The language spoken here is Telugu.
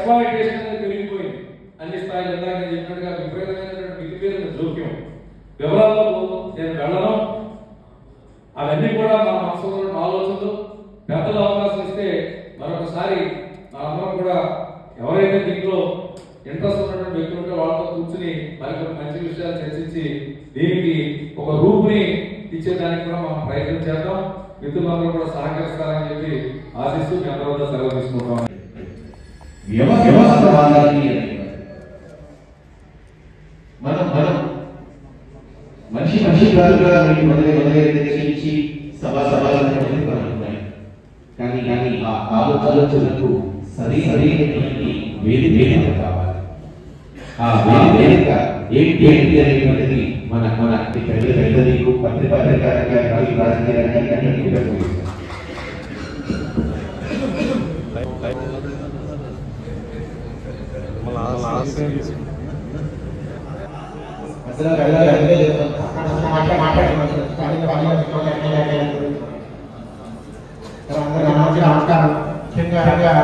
ఎక్స్‌ప్లాయిటేషన్ అనేది పెరిగిపోయింది అన్ని స్థాయిలో. ఇందాక నేను చెప్పినట్టుగా విపరీతమైనటువంటి మితిమీరిన జోక్యం. వివరాల్లో నేను వెళ్ళను. అవన్నీ కూడా మన మనసులో ఉన్న ఆలోచనలు. పెద్దలు అవకాశం ఇస్తే మరొకసారి మనందరం కూడా ఎవరైతే దీంట్లో ఇంట్రెస్ట్ ఉన్నటువంటి వ్యక్తులు ఉంటే వాళ్ళతో కూర్చుని మరికొన్ని మంచి విషయాలు చర్చించి దీనికి ఒక రూపుని ఇచ్చేదానికి కూడా మనం ప్రయత్నం చేద్దాం. మిత్రులందరూ కూడా సహకరిస్తారని చెప్పి ఆశిస్తూ మీ అందరూ కూడా సెలవు తీసుకుంటాం. మనిషి కాదుగా మొదలైంది సభాసభాలున్నాయి. కానీ ఆ ఆలోచనలకు సరైనటువంటి వేదిక కావాలి. ఆ వేదిక ఏంటి అనేటువంటిది మన పెద్దలకు పత్రికా Gracias.